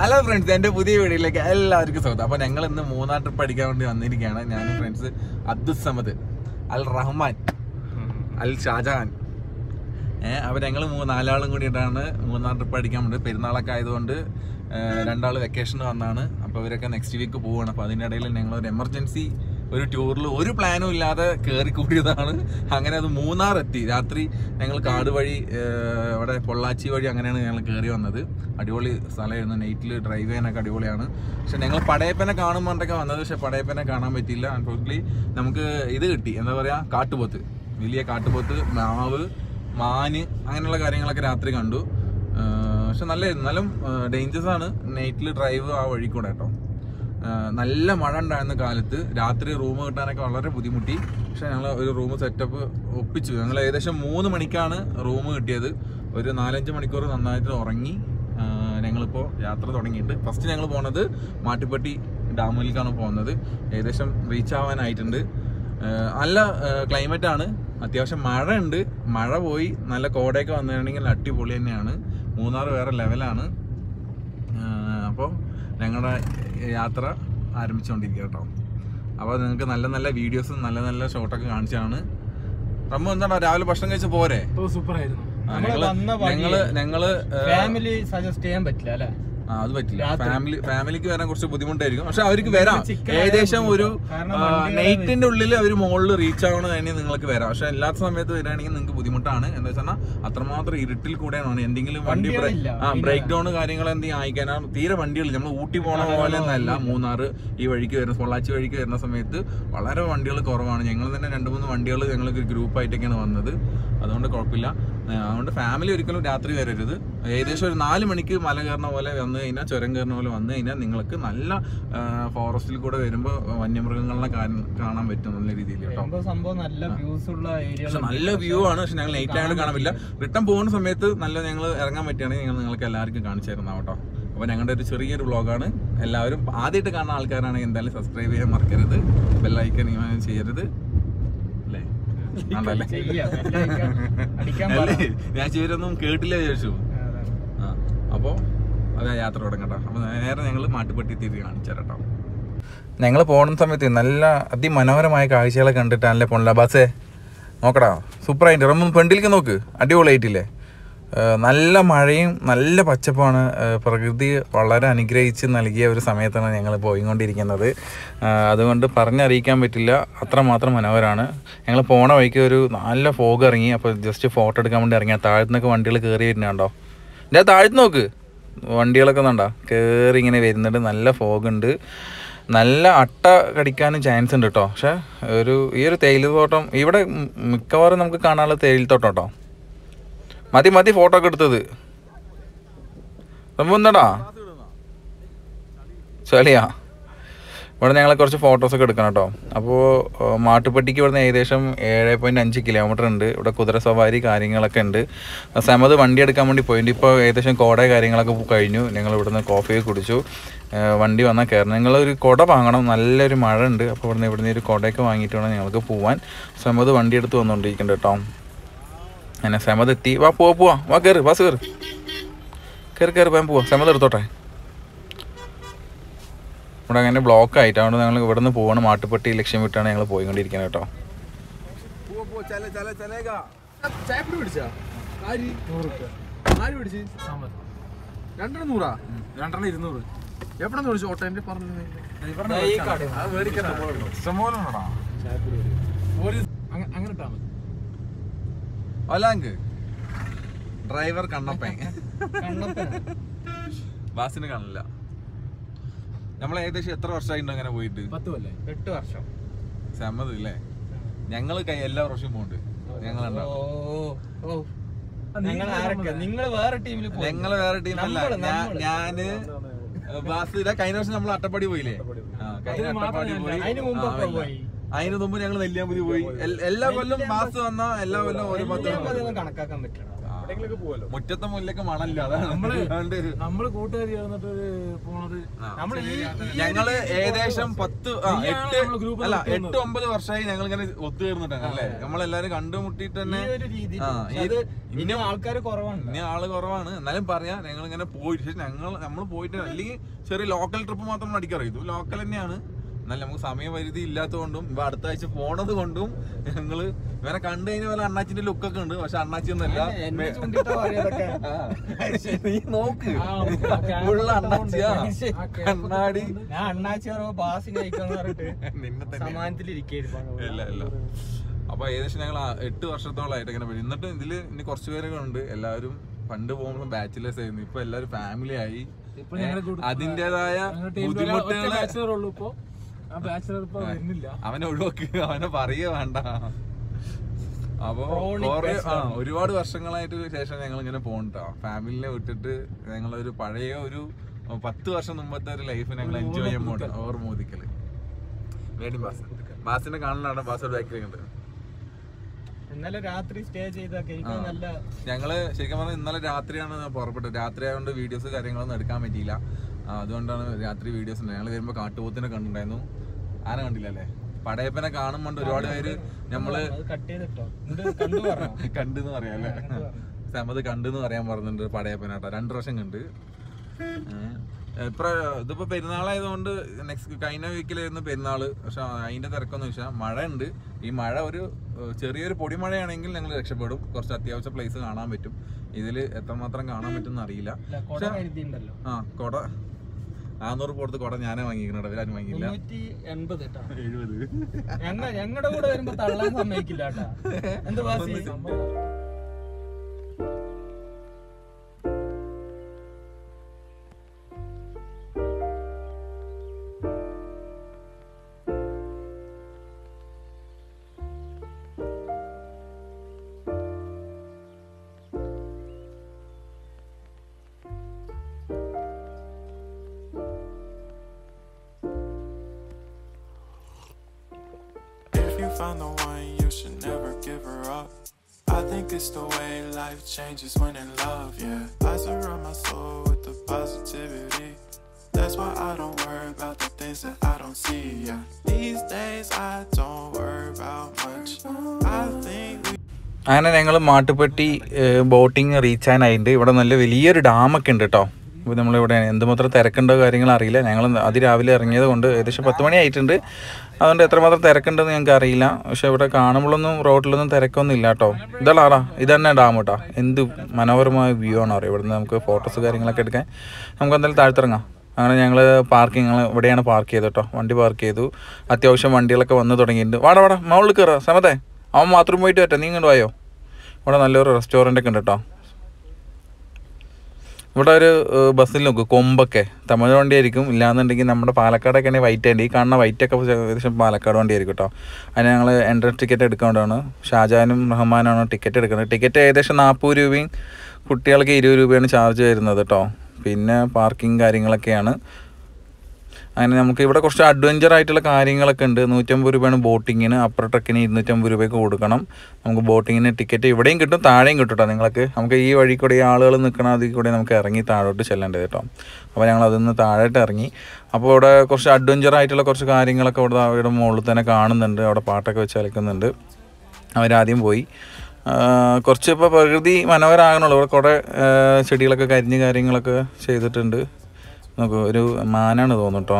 Hello friends, എന്റെ പുതിയ വീഡിയോയിലേക്ക് എല്ലാവർക്കും സ്വാഗതം. അപ്പൊ ഞങ്ങൾ ഇന്ന് മൂന്നാർ ട്രിപ്പ് അടിക്കാൻ വേണ്ടി വന്നിരിക്കുകയാണ്. ഞാനും ഫ്രണ്ട്സ് അബ്ദുൽ സമദ്, അൽ റഹ്മാൻ, അൽ ഷാജഹാൻ. അപ്പൊ ഞങ്ങൾ നാലാളും കൂടിയിട്ടാണ് മൂന്നാർ ട്രിപ്പ് അടിക്കാൻ വേണ്ടി. പെരുന്നാളൊക്കെ ആയതുകൊണ്ട് രണ്ടാള് വെക്കേഷന് വന്നാണ്. അപ്പോൾ ഇവരൊക്കെ നെക്സ്റ്റ് വീക്ക് പോവുകയാണ്. അപ്പോൾ അതിൻ്റെ ഇടയിൽ ഞങ്ങളൊരു എമർജൻസി ഒരു ടൂറിൽ ഒരു പ്ലാനും ഇല്ലാതെ കയറി കൂടിയതാണ്. അങ്ങനെ അത് മൂന്നാർ എത്തി. രാത്രി ഞങ്ങൾ കാട് വഴി അവിടെ പൊള്ളാച്ചി വഴി അങ്ങനെയാണ് ഞങ്ങൾ കയറി വന്നത്. അടിപൊളി സ്ഥലമായിരുന്നു. നൈറ്റിൽ ഡ്രൈവ് ചെയ്യാനൊക്കെ അടിപൊളിയാണ്. പക്ഷെ ഞങ്ങൾ പടയപ്പനെ കാണുമ്പോഴൊക്കെ വന്നത്, പക്ഷെ പടയപ്പനെ കാണാൻ പറ്റിയില്ല. അൺഫോർച്യുനേറ്റ്ലി നമുക്ക് ഇത് കിട്ടി, എന്താ പറയുക, കാട്ടുപോത്ത്, വലിയ കാട്ടുപോത്ത്, മാവ്, മാന്, അങ്ങനെയുള്ള കാര്യങ്ങളൊക്കെ രാത്രി കണ്ടു. പക്ഷെ നല്ല ഡേഞ്ചേഴ്സ് ആണ് നൈറ്റിൽ ഡ്രൈവ് ആ വഴി കൂടെ കേട്ടോ. നല്ല മഴ ഉണ്ടായിരുന്ന കാലത്ത് രാത്രി റൂം കിട്ടാനൊക്കെ വളരെ ബുദ്ധിമുട്ടി. പക്ഷെ ഞങ്ങൾ ഒരു റൂം സെറ്റപ്പ് ഒപ്പിച്ചു. ഞങ്ങൾ ഏകദേശം 3 മണിക്കാണ് റൂം കിട്ടിയത്. ഒരു 4-5 മണിക്കൂർ നന്നായിട്ട് ഉറങ്ങി ഞങ്ങളിപ്പോൾ യാത്ര തുടങ്ങിയിട്ട്. ഫസ്റ്റ് ഞങ്ങൾ പോകുന്നത് മാട്ടുപ്പെട്ടി ഡാമിലേക്കാണ് പോകുന്നത്. ഏകദേശം റീച്ച് ആവാനായിട്ടുണ്ട്. നല്ല ക്ലൈമറ്റ് ആണ്, അത്യാവശ്യം മഴ ഉണ്ട്. മഴ പോയി നല്ല കോടയൊക്കെ വന്നിട്ടുണ്ടെങ്കിൽ അടിപൊളി തന്നെയാണ്. മൂന്നാർ വേറെ ലെവലാണ്. അപ്പോൾ ഞങ്ങളുടെ യാത്ര ആരംഭിച്ചുകൊണ്ടിരിക്കുക കേട്ടോ. അപ്പോൾ നിങ്ങൾക്ക് നല്ല നല്ല വീഡിയോസും നല്ല നല്ല ഷോട്ടൊക്കെ കാണിച്ചാണ്. റമ്മു എന്താണോ രാവിലെ ഭക്ഷണം കഴിച്ച് പോരെ? സൂപ്പർ ആയിരുന്നു. ഞങ്ങള് ഫാമിലി സജസ്റ്റ് ചെയ്യാൻ പറ്റില്ല അല്ലേ? അത് പറ്റില്ല. ഫാമിലിക്ക് വരാൻ കുറച്ച് ബുദ്ധിമുട്ടായിരിക്കും. പക്ഷെ അവർക്ക് വരാം. ഏകദേശം ഒരു നൈറ്റിന്റെ ഉള്ളിൽ അവർ മുകളിൽ റീച്ച് ആവണമെങ്കിൽ നിങ്ങൾക്ക് വരാം. പക്ഷെ അല്ലാത്ത സമയത്ത് വരികയാണെങ്കിൽ നിങ്ങൾക്ക് ബുദ്ധിമുട്ടാണ്. എന്താ വെച്ചാൽ അത്രമാത്രം ഇരുട്ടിൽ കൂടെയാണ്. എന്തെങ്കിലും വണ്ടി ബ്രേക്ക് ഡൗൺ കാര്യങ്ങൾ എന്തെങ്കിലും ആയിക്കാനാ തീരെ വണ്ടികളില്ല. നമ്മൾ ഊട്ടി പോണ പോലെ ഒന്നല്ല മൂന്നാർ ഈ വഴിക്ക് വരുന്ന, പൊള്ളാച്ചി വഴിക്ക് വരുന്ന സമയത്ത് വളരെ വണ്ടികൾ കുറവാണ്. ഞങ്ങൾ തന്നെ 2-3 വണ്ടികൾ ഞങ്ങൾക്ക് ഗ്രൂപ്പായിട്ടൊക്കെയാണ് വന്നത്. അതുകൊണ്ട് കുഴപ്പമില്ല. അതുകൊണ്ട് ഫാമിലി ഒരിക്കലും രാത്രി വരരുത്. ഏകദേശം ഒരു 4 മണിക്ക് മല കയറുന്ന പോലെ വന്നു കഴിഞ്ഞാൽ, ചുരം കയറുന്ന പോലെ വന്നു കഴിഞ്ഞാൽ നിങ്ങൾക്ക് നല്ല ഫോറസ്റ്റിൽ കൂടെ വരുമ്പോൾ വന്യമൃഗങ്ങളെ കാണാൻ പറ്റും നല്ല രീതിയിൽ കേട്ടോ. നല്ല വ്യൂ ആണ്. പക്ഷെ ഞങ്ങൾ നൈറ്റ് ആയിട്ട് കാണാൻ പറ്റില്ല. റിട്ടേൺ പോകുന്ന സമയത്ത് നല്ല ഞങ്ങൾ ഇറങ്ങാൻ പറ്റുകയാണെങ്കിൽ ഞങ്ങൾ നിങ്ങൾക്ക് എല്ലാവർക്കും കാണിച്ചു തരുന്നതാണ് കേട്ടോ. അപ്പോൾ ഞങ്ങളുടെ ഒരു ചെറിയൊരു വ്ളോഗാണ്. എല്ലാവരും ആദ്യമായിട്ട് കാണുന്ന ആൾക്കാരാണെങ്കിൽ എന്തായാലും സബ്സ്ക്രൈബ് ചെയ്യാൻ മറക്കരുത്. ബെല്ലൈക്കൻ ചെയ്യരുത് അല്ലേ? ഞാൻ ചെയ്തൊന്നും കേട്ടില്ല ചോദിച്ചു. അപ്പോൾ അത് യാത്ര തുടങ്ങട്ടോ. അപ്പോൾ നേരെ ഞങ്ങൾ മാട്ടുപ്പെട്ടി എത്തിയിട്ട് കാണിച്ചു തരാം കേട്ടോ. ഞങ്ങൾ പോകുന്ന സമയത്ത് നല്ല അതിമനോഹരമായ കാഴ്ചകളെ കണ്ടിട്ടാണല്ലേ പോണില്ല. ബസ്സേ നോക്കടാ, സൂപ്പറായിട്ട്. റമ്മും ഫ്രണ്ടിലേക്ക് നോക്ക്, അടിപൊളിയായിട്ടില്ലേ? നല്ല മഴയും നല്ല പച്ചപ്പാണ്. പ്രകൃതി വളരെ അനുഗ്രഹിച്ച് നൽകിയ ഒരു സമയത്താണ് ഞങ്ങൾ പോയിക്കൊണ്ടിരിക്കുന്നത്. അതുകൊണ്ട് പറഞ്ഞറിയിക്കാൻ പറ്റില്ല, അത്രമാത്രം മനോഹരമാണ്. ഞങ്ങൾ പോണ വഴിക്ക് ഒരു നല്ല ഫോഗ് ഇറങ്ങി. അപ്പോൾ ജസ്റ്റ് ഫോട്ടോ എടുക്കാൻ വേണ്ടി ഇറങ്ങിയ താഴത്തുനിന്നൊക്കെ വണ്ടികൾ കയറി വരുന്നുണ്ടോ? എൻ്റെ താഴത്ത് നോക്ക്, വണ്ടികളൊക്കെ ഒന്നുണ്ടോ കയറി ഇങ്ങനെ വരുന്നുണ്ട്. നല്ല ഫോഗ് ഉണ്ട്. നല്ല അട്ട കടിക്കാനും ചാൻസ് ഉണ്ട് കേട്ടോ. പക്ഷേ ഈ ഒരു തേയിലത്തോട്ടം ഇവിടെ മിക്കവാറും നമുക്ക് കാണാനുള്ള തേയിലത്തോട്ടം കേട്ടോ. മതി ഫോട്ടോ ഒക്കെ എടുത്തത്. സംഭവം എന്താടാ ചളിയാ. ഇവിടെ ഞങ്ങൾ കുറച്ച് ഫോട്ടോസൊക്കെ എടുക്കണം കേട്ടോ. അപ്പോൾ മാട്ടുപ്പെട്ടിക്ക് ഇവിടുന്ന് ഏകദേശം 7.5 കിലോമീറ്റർ ഉണ്ട്. ഇവിടെ കുതിര സവാരി കാര്യങ്ങളൊക്കെ ഉണ്ട്. സമത് വണ്ടി എടുക്കാൻ വേണ്ടി പോയിട്ട് ഇപ്പോൾ ഏകദേശം കോട കാര്യങ്ങളൊക്കെ കഴിഞ്ഞു. ഞങ്ങൾ ഇവിടുന്ന് കോഫിയൊക്കെ കുടിച്ചു. വണ്ടി വന്നാൽ കയറണം. നിങ്ങളൊരു കുട വാങ്ങണം, നല്ലൊരു മഴ ഉണ്ട്. അപ്പോൾ ഇവിടുന്ന് ഒരു കുടയൊക്കെ വാങ്ങിയിട്ട് വേണം ഞങ്ങൾക്ക് പോവാൻ. സമത് വണ്ടി എടുത്ത് വന്നുകൊണ്ടിരിക്കുന്നുണ്ട് കേട്ടോ. അങ്ങനെ സമത് എത്തി. പോവാ കയറ്, ബസ് കയറി വേഗം പോവാം. സമത് എടുത്തോട്ടെ. ഇവിടെ അങ്ങനെ ബ്ലോക്ക് ആയിട്ട് അതുകൊണ്ട് ഞങ്ങൾ ഇവിടെ നിന്ന് പോവാണ്. മാട്ടുപ്പെട്ടി ലക്ഷ്യം വിട്ടാണ് ഞങ്ങൾ പോയിക്കൊണ്ടിരിക്കുന്നത് കേട്ടോ. ഡ്രൈവർ കണ്ണപ്പൻ ബാസിന് കാണില്ല. നമ്മൾ ഏകദേശം എത്ര വർഷമായിട്ടുണ്ട് അങ്ങനെ പോയിട്ട്? 8 വർഷം. സമ്മതം ഇല്ലേ? ഞങ്ങള് എല്ലാ വർഷവും പോകുന്നുണ്ട്. ഞങ്ങള് വേറെ ടീമല്ല. ഞാന് ബാസില കഴിഞ്ഞ വർഷം നമ്മൾ അട്ടപ്പാടി പോയില്ലേ? അട്ടപ്പാടി പോയി. അതിന് മുമ്പ് ഞങ്ങൾ നെല്ലിയാമ്പതി പോയി. എല്ലാ കൊല്ലം ബാസ് വന്ന എല്ലാ കൊല്ലം ഒരു 10 കണക്കാക്കാൻ പറ്റില്ല. മുറ്റത്തെ മുല്ലക്ക് മണല്ല. അതാണ് നമ്മള് കൂട്ടുകാരി പോണത്. ഞങ്ങള് ഏകദേശം 8-9 വർഷമായി ഞങ്ങൾ ഇങ്ങനെ ഒത്തുചേർന്നിട്ടാണ് അല്ലേ. നമ്മളെല്ലാരും കണ്ടുമുട്ടിയിട്ട് തന്നെ ഇനിയും ആൾക്കാർ കുറവാണ്. ഇനി ആള് കുറവാണ്. എന്നാലും പറയാം ഞങ്ങൾ ഇങ്ങനെ പോയിട്ട് നമ്മൾ പോയിട്ട് അല്ലെങ്കിൽ ചെറിയ ലോക്കൽ ട്രിപ്പ് മാത്രം അടിക്കാറ്. ഇത് ലോക്കൽ തന്നെയാണ്. എന്നാലും നമുക്ക് സമയപരിധി ഇല്ലാത്തതുകൊണ്ടും ഇപ്പൊ അടുത്ത ആഴ്ച പോണത് കൊണ്ടും ഞങ്ങള് ഇവനെ കണ്ടു കഴിഞ്ഞ പോലെ അണ്ണാച്ചിന്റെ ലുക്കൊക്കെ ഉണ്ട്. പക്ഷെ അണ്ണാച്ചി ഒന്നല്ല. നീ നോക്ക് ഉള്ള അണ്ണാച്ചിയാ കണ്ണാടി ഇല്ല ഇല്ല. അപ്പൊ ഏകദേശം ഞങ്ങൾ 8 വർഷത്തോളായിട്ട് ഇങ്ങനെ പോയി. എന്നിട്ട് ഇതില് ഇനി കുറച്ചു പേരൊക്കെ ഉണ്ട്. എല്ലാവരും പണ്ട് പോകുമ്പോൾ ബാച്ചിലേഴ്സ് ആയിരുന്നു. ഇപ്പൊ എല്ലാവരും ഫാമിലി ആയി. അതിന്റേതായ ബുദ്ധിമുട്ടുകള് അവനെ ഒഴിവാക്കുക, അവനെ പറയുക വേണ്ട. അപ്പൊ ഒരുപാട് വർഷങ്ങളായിട്ട് ശേഷം ഞങ്ങൾ ഇങ്ങനെ പോകണ്ടോ ഫാമിലിനെ വിട്ടിട്ട്. ഞങ്ങളൊരു പഴയ ഒരു 10 വർഷം മുമ്പത്തെ ഒരു ലൈഫ് ഞങ്ങൾ എൻജോയ് ചെയ്യാൻ പോകണ്ട. ഓർമ്മോദിക്കല് വേണ്ടി ബാസിനെ കാണലാണ്. ബാസ് ബാക്കിലുണ്ട്. ഇന്നലെ രാത്രി സ്റ്റേ ചെയ്തൊക്കെ ഞങ്ങള് ശരിക്കും പറഞ്ഞാൽ ഇന്നലെ രാത്രിയാണ് പുറപ്പെട്ടത്. രാത്രി ആയതുകൊണ്ട് വീഡിയോസ് കാര്യങ്ങളൊന്നും എടുക്കാൻ പറ്റിയില്ല. അതുകൊണ്ടാണ് രാത്രി വീഡിയോസ്. ഞങ്ങൾ വരുമ്പോ കാട്ടുപോത്തിനെ കണ്ടിട്ടുണ്ടായിരുന്നു. ആന കണ്ടില്ല അല്ലേ? പടയപ്പനെ കാണുമ്പോണ്ട് ഒരുപാട് പേര് നമ്മള് കണ്ടെന്ന് പറയാം അല്ലേ. സമത് കണ്ടെന്ന് പറയാൻ പറഞ്ഞിട്ടുണ്ട് പടയപ്പനാട്ടോ. 2 പ്രാവശ്യം കണ്ട്. ഇതിപ്പോ പെരുന്നാളായതുകൊണ്ട് കഴിഞ്ഞ വീക്കിലായിരുന്നു പെരുന്നാള്. പക്ഷെ അതിന്റെ തിരക്കൊന്നും വെച്ചാൽ മഴ ഉണ്ട്. ഈ മഴ ഒരു ചെറിയൊരു പൊടിമഴയാണെങ്കിൽ ഞങ്ങൾ രക്ഷപ്പെടും. കുറച്ച് അത്യാവശ്യ പ്ലേസ് കാണാൻ പറ്റും. ഇതില് എത്രമാത്രം കാണാൻ പറ്റും അറിയില്ല. കൊട 400 കൊടുത്ത് കൊട ഞാനേ വാങ്ങിക്കണ. അവരാരും വാങ്ങിയില്ല. 70 ഞങ്ങളുടെ കൂടെ വരുമ്പോ തള്ളാൻ സമ്മതിക്കില്ല. Found the one, you should never give her up. I think it's the way life changes when in love, yeah. I surround my soul with the positivity. That's why I don't worry about the things that I don't see, yeah. These days I don't worry about much. I think അങ്ങനെ ഞങ്ങൾ Mattupetty boating reach ആയതിനായിട്ട് ഇവിടെ നല്ല വലിയൊരു ഡാമൊക്കെ ഉണ്ട് കേട്ടോ. ഇപ്പോൾ നമ്മളിവിടെ എന്തുമാത്രം തിരക്കുണ്ടോ കാര്യങ്ങൾ അറിയില്ല. ഞങ്ങൾ അതിരാവിലെ ഇറങ്ങിയത് കൊണ്ട് ഏകദേശം 10 മണി ആയിട്ടുണ്ട്. അതുകൊണ്ട് എത്രമാത്രം തിരക്കുണ്ടെന്ന് ഞങ്ങൾക്ക് അറിയില്ല. പക്ഷെ ഇവിടെ കാണുമ്പോഴൊന്നും റോഡിലൊന്നും തിരക്കൊന്നും ഇല്ല കേട്ടോ. ഇതാടാ ഇത് തന്നെ ഡാം കേട്ടോ. എന്ത് മനോഹരമായ വ്യൂ ആണ് അറിയാം. ഇവിടുന്ന് നമുക്ക് ഫോട്ടോസ് കാര്യങ്ങളൊക്കെ എടുക്കാൻ. നമുക്ക് എന്തായാലും താഴ്ത്തിറങ്ങാം. അങ്ങനെ ഞങ്ങൾ ഇവിടെയാണ് പാർക്ക് ചെയ്തത് കേട്ടോ. വണ്ടി പാർക്ക് ചെയ്തു. അത്യാവശ്യം വണ്ടികളൊക്കെ വന്ന് തുടങ്ങിയിട്ടുണ്ട്. വാടാ മുകളിൽ കയറാം. സമയത്തെ അവൻ മാത്രം പോയിട്ട് പറ്റാം. നീ ഇങ്ങോട്ട് പോയോ? ഇവിടെ നല്ലൊരു റെസ്റ്റോറൻ്റ് ഒക്കെ ഉണ്ട് കേട്ടോ. ഇവിടെ ഒരു ബസ്സിൽ നോക്കും കൊമ്പൊക്കെ തമിഴ് വണ്ടിയായിരിക്കും. ഇല്ലാന്നുണ്ടെങ്കിൽ നമ്മുടെ പാലക്കാടൊക്കെ ആണെങ്കിൽ വൈറ്റ് ആൻഡ് ഈ കാണുന്ന വൈറ്റൊക്കെ ഏകദേശം പാലക്കാട് വണ്ടിയായിരിക്കും കേട്ടോ. അതിന് ഞങ്ങൾ എൻട്രൻസ് ടിക്കറ്റ് എടുക്കേണ്ടതാണ്. ഷാജാനും റഹ്മാനാണ് ടിക്കറ്റ് എടുക്കുന്നത്. ടിക്കറ്റ് ഏകദേശം 40 രൂപയും കുട്ടികൾക്ക് 20 രൂപയാണ് ചാർജ് വരുന്നത് കേട്ടോ. പിന്നെ പാർക്കിംഗ് കാര്യങ്ങളൊക്കെയാണ്. അങ്ങനെ നമുക്ക് ഇവിടെ കുറച്ച് അഡ്വഞ്ചർ ആയിട്ടുള്ള കാര്യങ്ങളൊക്കെ ഉണ്ട്. 150 രൂപയാണ് ബോട്ടിങ്ങിന്. അപ്പുറ ട്രക്കിന് 250 രൂപയ്ക്ക് കൊടുക്കണം. നമുക്ക് ബോട്ടിങ്ങിന് ടിക്കറ്റ് ഇവിടെയും കിട്ടും താഴെയും കിട്ടും കേട്ടോ. നിങ്ങൾക്ക് നമുക്ക് ഈ വഴി കൂടെ ഈ ആളുകൾ നിൽക്കണം അതിൽ കൂടെ നമുക്ക് ഇറങ്ങി താഴോട്ട് ചെല്ലേണ്ടത് കേട്ടോ. അപ്പോൾ ഞങ്ങൾ അതിൽ നിന്ന് താഴോട്ട് ഇറങ്ങി. അപ്പോൾ ഇവിടെ കുറച്ച് അഡ്വഞ്ചർ ആയിട്ടുള്ള കുറച്ച് കാര്യങ്ങളൊക്കെ ഇവിടെ മുകളിൽ തന്നെ കാണുന്നുണ്ട്. അവിടെ പാട്ടൊക്കെ വെച്ച് കളിക്കുന്നുണ്ട്. അവരാദ്യം പോയി. കുറച്ച് ഇപ്പോൾ പ്രകൃതി മനോഹരമാകണുള്ളൂ. ഇവിടെ കുറേ ചെടികളൊക്കെ കരിഞ്ഞ് കാര്യങ്ങളൊക്കെ ചെയ്തിട്ടുണ്ട്. നോക്കൂ ഒരു മാനാണ് തോന്നുന്നു കേട്ടോ.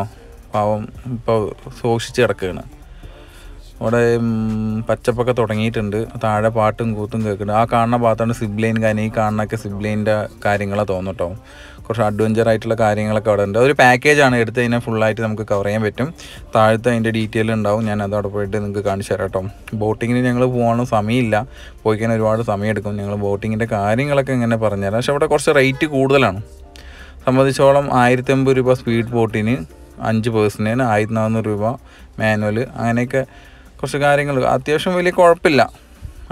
പാവം ഇപ്പോൾ സൂക്ഷിച്ച് കിടക്കുകയാണ്. ഇവിടെ പച്ചപ്പൊക്കെ തുടങ്ങിയിട്ടുണ്ട്. താഴെ പാട്ടും കൂത്തും കേൾക്കുന്നുണ്ട്. ആ കാണുന്ന ഭാഗത്താണ് സിബ്ലൈൻ കാര്യം. ഈ കാണുന്നൊക്കെ സിബ്ലൈൻ്റെ കാര്യങ്ങളാണ് തോന്നുന്നു കേട്ടോ. കുറച്ച് അഡ്വഞ്ചർ ആയിട്ടുള്ള കാര്യങ്ങളൊക്കെ അവിടെ ഉണ്ട്. ഒരു പാക്കേജാണ്. എടുത്ത് കഴിഞ്ഞാൽ ഫുള്ളായിട്ട് നമുക്ക് കവർ ചെയ്യാൻ പറ്റും. താഴത്തെ അതിൻ്റെ ഡീറ്റെയിൽ ഉണ്ടാവും. ഞാൻ അതവിടെ പോയിട്ട് നിങ്ങൾക്ക് കാണിച്ചു തരാം കേട്ടോ. ബോട്ടിങ്ങിന് ഞങ്ങൾ പോകാനും സമയമില്ല. പോയി കഴിഞ്ഞാൽ ഒരുപാട് സമയം എടുക്കും. ഞങ്ങൾ ബോട്ടിങ്ങിൻ്റെ കാര്യങ്ങളൊക്കെ ഇങ്ങനെ പറഞ്ഞുതരാം. പക്ഷേ ഇവിടെ കുറച്ച് റേറ്റ് കൂടുതലാണ്. സംബന്ധിച്ചോളം 1050 രൂപ സ്പീഡ് ബോട്ടിന്, 5 പേഴ്സണിന് 1400 രൂപ മാനുവൽ. അങ്ങനെയൊക്കെ കുറച്ച് കാര്യങ്ങൾ അത്യാവശ്യം വലിയ കുഴപ്പമില്ല.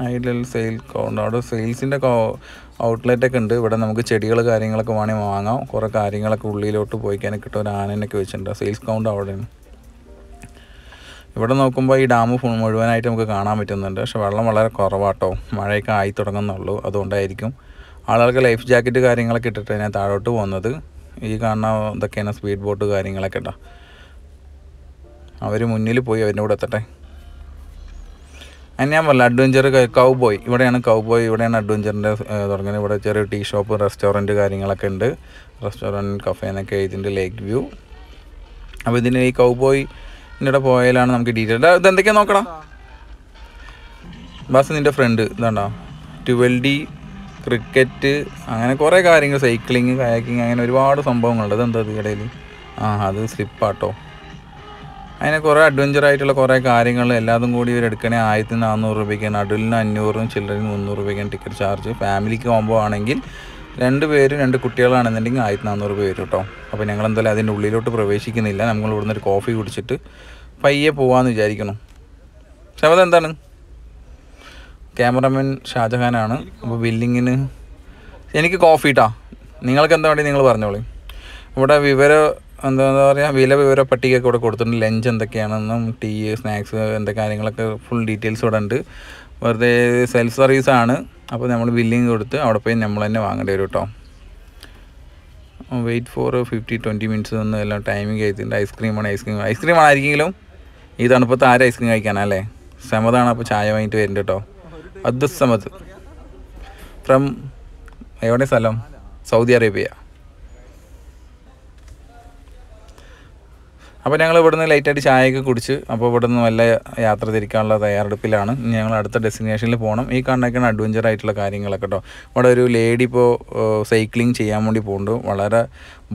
അതിൽ സെയിൽ കൗണ്ട് അവിടെ സെയിൽസിൻ്റെ ഔട്ട്ലെറ്റൊക്കെ ഉണ്ട്. ഇവിടെ നമുക്ക് ചെടികൾ കാര്യങ്ങളൊക്കെ വേണമെങ്കിൽ വാങ്ങാം. കുറേ കാര്യങ്ങളൊക്കെ ഉള്ളിലോട്ട് പോയിക്കാനൊക്കെ കിട്ടും. ഒരു ആനയൊക്കെ വെച്ചിട്ടുണ്ട്. സെയിൽസ് കൗണ്ട് അവിടെയാണ്. ഇവിടെ നോക്കുമ്പോൾ ഈ ഡാം മുഴുവനായിട്ട് നമുക്ക് കാണാൻ പറ്റുന്നുണ്ട്. പക്ഷെ വെള്ളം വളരെ കുറവാട്ടോ. മഴയൊക്കെ ആയി തുടങ്ങുന്നുള്ളൂ. അതുകൊണ്ടായിരിക്കും. ആളുകൾക്ക് ലൈഫ് ജാക്കറ്റ് കാര്യങ്ങളൊക്കെ ഇട്ടിട്ട് ഞാൻ താഴോട്ട് പോകുന്നത്. ഈ കാണുന്ന ഇതൊക്കെയാണ് സ്പീഡ് ബോട്ട് കാര്യങ്ങളൊക്കെ കേട്ടോ. അവർ മുന്നിൽ പോയി അവരുടെ കൂടെ എത്തട്ടെ. ഞാൻ പറഞ്ഞില്ല അഡ്വഞ്ചർ കൗബോയ്, ഇവിടെയാണ് കൗബോയ്, ഇവിടെയാണ് അഡ്വഞ്ചറിൻ്റെ തുടങ്ങുന്നത്. ഇവിടെ ചെറിയ ടീ ഷോപ്പ്, റെസ്റ്റോറൻറ്റ് കാര്യങ്ങളൊക്കെ ഉണ്ട്. റെസ്റ്റോറൻറ്റ് കഫേ എന്നൊക്കെ ഇതിൻ്റെ ലേക്ക് വ്യൂ. അപ്പോൾ ഇതിന് ഈ കൗബോയിൻ്റെ പോയാലാണ് നമുക്ക് ഡീറ്റെയിൽ. ഇതെന്തൊക്കെയാണ് നോക്കണം ബസ്. നിൻ്റെ ഫ്രണ്ട് ഇതാണ്ടോ 12D ക്രിക്കറ്റ്, അങ്ങനെ കുറേ കാര്യങ്ങൾ, സൈക്ലിങ്, കയാക്കിങ്, അങ്ങനെ ഒരുപാട് സംഭവങ്ങളുണ്ട്. ഇതെന്താ ഇടയിൽ? അത് സ്ലിപ്പാട്ടോ. അങ്ങനെ കുറേ അഡ്വഞ്ചറായിട്ടുള്ള കുറേ കാര്യങ്ങൾ എല്ലാതും കൂടി ഇവരെടുക്കണേ 1400 രൂപയ്ക്കാണ്. അഡുലിന് 500, ചിൽഡ്രന് 300 രൂപയ്ക്കാണ് ടിക്കറ്റ് ചാർജ്. ഫാമിലിക്ക് കോംബോ ആണെങ്കിൽ 2 പേരും 2 കുട്ടികളാണെന്നുണ്ടെങ്കിൽ 1400 രൂപ വരും കേട്ടോ. അപ്പോൾ ഞങ്ങൾ എന്തായാലും അതിൻ്റെ ഉള്ളിലോട്ട് പ്രവേശിക്കുന്നില്ല. നമ്മൾ ഇവിടുന്ന് ഒരു കോഫി കുടിച്ചിട്ട് പയ്യെ പോകാമെന്ന് വിചാരിക്കണം. സമത് എന്താണ്? ക്യാമറമാൻ ഷാജഹാനാണ്. അപ്പോൾ ബില്ലിങ്ങിന് എനിക്ക് കോഫി ഇട്ടാ. നിങ്ങൾക്ക് എന്താ വേണ്ടി നിങ്ങൾ പറഞ്ഞോളി. ഇവിടെ എന്താ പറയുക, വിവര പട്ടികയൊക്കെ ഇവിടെ കൊടുത്തിട്ടുണ്ട്. ലഞ്ച് എന്തൊക്കെയാണെന്നും ടീ, സ്നാക്സ്, എന്തൊക്കെ കാര്യങ്ങളൊക്കെ ഫുൾ ഡീറ്റെയിൽസ് ഇവിടെ ഉണ്ട്. വെറുതെ സെൽഫ് സർവീസാണ്. അപ്പോൾ നമ്മൾ ബില്ലിങ് കൊടുത്ത് അവിടെ പോയി നമ്മൾ തന്നെ വാങ്ങേണ്ടി വരും കേട്ടോ. വെയിറ്റ് ഫോർ 50-20 മിനിറ്റ്സ് നിന്ന് എല്ലാം ടൈമിങ് കഴിച്ചിട്ടുണ്ട്. ഐസ്ക്രീം ആയിരിക്കെങ്കിലും ഈ തണുപ്പത്ത് ആരും ഐസ്ക്രീം കഴിക്കാനല്ലേ? സമതാണ് അപ്പോൾ ചായ വാങ്ങിയിട്ട് വരുന്നുണ്ട് കേട്ടോ. അബ്ദുസ് സമദ് ഫ്രം എവിടെ സ്ഥലം? Saudi Arabia. അപ്പോൾ ഞങ്ങൾ ഇവിടുന്ന് ലൈറ്റായിട്ട് ചായയൊക്കെ കുടിച്ച് അപ്പോൾ ഇവിടുന്ന് വല്ല യാത്ര തിരിക്കാനുള്ള തയ്യാറെടുപ്പിലാണ്. ഞങ്ങൾ അടുത്ത ഡെസ്റ്റിനേഷനിൽ പോകണം. ഈ കാണുന്നൊക്കെയാണ് അഡ്വഞ്ചർ ആയിട്ടുള്ള കാര്യങ്ങളൊക്കെ കേട്ടോ. ഇവിടെ ഒരു ലേഡി ഇപ്പോൾ സൈക്ലിങ് ചെയ്യാൻ വേണ്ടി പോകുന്നുണ്ട്. വളരെ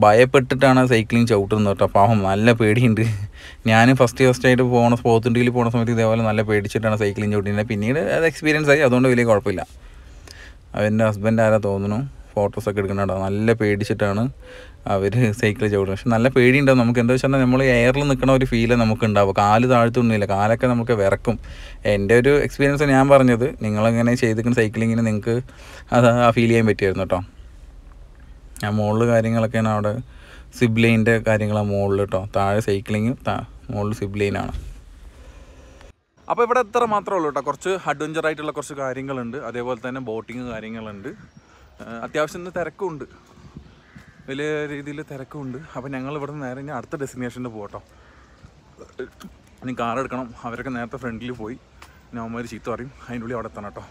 ഭയപ്പെട്ടിട്ടാണ് സൈക്ലിങ് ചവിട്ടുന്നത് കേട്ടോ. പാവം, നല്ല പേടിയുണ്ട്. ഞാൻ ഫസ്റ്റായിട്ട് പോത്തുണ്ടിയിൽ പോകുന്ന സമയത്ത് ഇതേപോലെ നല്ല പേടിച്ചിട്ടാണ് സൈക്ലിങ് ചവിട്ടിയത്. പിന്നീട് അത് എക്സ്പീരിയൻസ് ആയി, അതുകൊണ്ട് വലിയ കുഴപ്പമില്ല. അതിൻ്റെ ഹസ്ബൻഡ് ആരാ തോന്നുന്നു, ഫോട്ടോസൊക്കെ എടുക്കുന്നുണ്ടോ. നല്ല പേടിച്ചിട്ടാണ് അവർ സൈക്കിൾ ചവിടുന്നത്. പക്ഷെ നല്ല പേടിയുണ്ടാവും നമുക്ക്. എന്താ വെച്ചാൽ നമ്മൾ എയറിൽ നിൽക്കുന്ന ഒരു ഫീല് നമുക്ക് ഉണ്ടാവും. കാല് താഴ്ത്തൊന്നുമില്ല, കാലൊക്കെ നമുക്ക് വിറക്കും. എൻ്റെ ഒരു എക്സ്പീരിയൻസ് ഞാൻ പറഞ്ഞത്. നിങ്ങളെങ്ങനെ ചെയ്തിരിക്കുന്ന സൈക്ലിങ്ങിന് നിങ്ങൾക്ക് അത് ഫീൽ ചെയ്യാൻ പറ്റുമായിരുന്നു കേട്ടോ. ഞാൻ മുകളിൽ കാര്യങ്ങളൊക്കെയാണ് അവിടെ സിബ്ലൈൻ്റെ കാര്യങ്ങളാണ് മുകളിൽ കേട്ടോ. താഴെ സൈക്ലിങ്, മുകളിൽ സിബ്ലൈനാണ്. അപ്പോൾ ഇവിടെ എത്ര മാത്രമേ ഉള്ളൂ കേട്ടോ. കുറച്ച് അഡ്വഞ്ചറായിട്ടുള്ള കുറച്ച് കാര്യങ്ങളുണ്ട്. അതേപോലെ തന്നെ ബോട്ടിങ് കാര്യങ്ങളുണ്ട്. അത്യാവശ്യം തിരക്കുണ്ട്, വലിയ രീതിയിൽ തിരക്കുണ്ട്. അപ്പോൾ ഞങ്ങൾ ഇവിടെ നേരെ ഇനി അടുത്ത ഡെസ്റ്റിനേഷനിൽ പോകട്ടോ. ഇനി കാർ എടുക്കണം. അവരൊക്കെ നേരത്തെ ഫ്രണ്ടിൽ പോയി. അവന്മാർ ചീത്ത പറയും. അതിൻ്റെ ഉള്ളിൽ അവിടെ എത്തണം കേട്ടോ.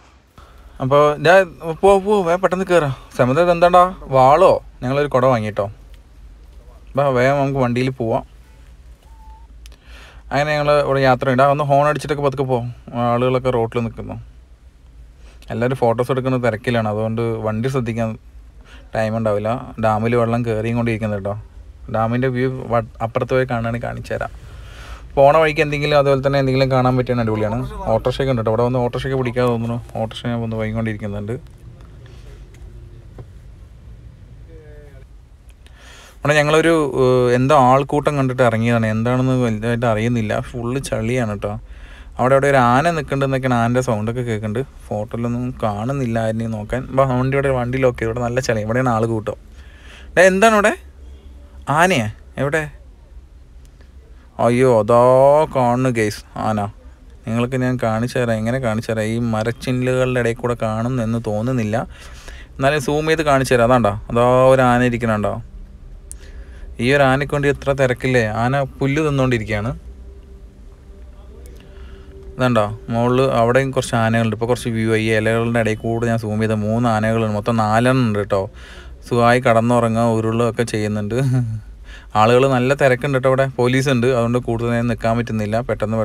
അപ്പോൾ ഞാൻ പെട്ടെന്ന് കയറാം. സമയത്ത് എന്താണ്ടാ വാളോ? ഞങ്ങളൊരു കുട വാങ്ങിട്ടോ. അപ്പോൾ വേഗം നമുക്ക് വണ്ടിയിൽ പോവാം. അങ്ങനെ ഞങ്ങൾ ഇവിടെ യാത്ര ഉണ്ട്. ഒന്ന് ഹോൺ അടിച്ചിട്ടൊക്കെ പതുക്കെ പോകും. ആളുകളൊക്കെ റോട്ടിൽ നിൽക്കുന്നു. എല്ലാവരും ഫോട്ടോസ് എടുക്കുന്ന തിരക്കിലാണ്. അതുകൊണ്ട് വണ്ടി ശ്രദ്ധിക്കാൻ ടൈം ഉണ്ടാവില്ല. ഡാമിൽ വെള്ളം കയറിയും കൊണ്ടിരിക്കുന്നത് കേട്ടോ. ഡാമിൻ്റെ വ്യൂ അപ്പുറത്ത് പോയി കാണുകയാണെങ്കിൽ കാണിച്ചു തരാം. പോണ വഴിക്ക് എന്തെങ്കിലും അതുപോലെ തന്നെ എന്തെങ്കിലും കാണാൻ പറ്റിയാണ് അടിപൊളിയാണ്. ഓട്ടോറിക്ഷയൊക്കെ ഉണ്ട് കേട്ടോ. ഇവിടെ വന്ന് ഓട്ടോറിക്ഷയൊക്കെ പിടിക്കാതെ തോന്നുന്നു. ഓട്ടോറിക്ഷ ഞാൻ വന്ന് വൈകൊണ്ടിരിക്കുന്നുണ്ട്. അവിടെ ഞങ്ങളൊരു എന്തോ ആൾക്കൂട്ടം കണ്ടിട്ട് ഇറങ്ങിയതാണ്. എന്താണെന്ന് വലുതായിട്ട് അറിയുന്നില്ല. ഫുള്ള് ചളിയാണ് കേട്ടോ. അവിടെ ഒരു ആന നിൽക്കുന്നുണ്ടെന്നൊക്കെയാണ് ആൻ്റെ സൗണ്ടൊക്കെ കേൾക്കുന്നുണ്ട്. ഫോട്ടോയിലൊന്നും കാണുന്നില്ല ആരെയും നോക്കാൻ. വണ്ടിയിലൊക്കെ ഇവിടെ നല്ല ചളി. ഇവിടെയാണ് ആൾ കൂട്ടം. എന്താണ് ഇവിടെ? ആനയാ? എവിടെ? അയ്യോ അതാ കാണുന്നു ഗൈസ് ആന. നിങ്ങൾക്ക് ഞാൻ കാണിച്ചു തരാം. എങ്ങനെ കാണിച്ചു തരാം? ഈ മരച്ചില്ലുകളുടെ ഇടയിൽ കൂടെ കാണുമെന്ന് തോന്നുന്നില്ല. എന്നാലും സൂം ചെയ്ത് കാണിച്ചു തരാം. അതാണ്ടോ, അതാ ഒരു ആന ഇരിക്കണുണ്ടോ? ഈ ഒരു ആനയ്ക്ക് വേണ്ടി എത്ര തിരക്കില്ലേ. ആന പുല്ല് തിന്നുകൊണ്ടിരിക്കുകയാണ്. ഇതുണ്ടോ മുകളിൽ അവിടെയും കുറച്ച് ആനകളുണ്ട്. ഇപ്പോൾ കുറച്ച് വ്യൂ ഈ ഇലകളുടെ ഇടയിൽ കൂടെ ഞാൻ സൂം ചെയ്ത 3 ആനകളുണ്ട്. മൊത്തം 4 ഉണ്ട് കേട്ടോ. സുഖമായി കടന്നുറങ്ങുക, ഉരുളൊക്കെ ചെയ്യുന്നുണ്ട്. ആളുകൾ നല്ല തിരക്കുണ്ട് കേട്ടോ. ഇവിടെ പോലീസ് ഉണ്ട്. അതുകൊണ്ട് കൂടുതൽ നേരം നിൽക്കാൻ പറ്റുന്നില്ല. പെട്ടെന്ന്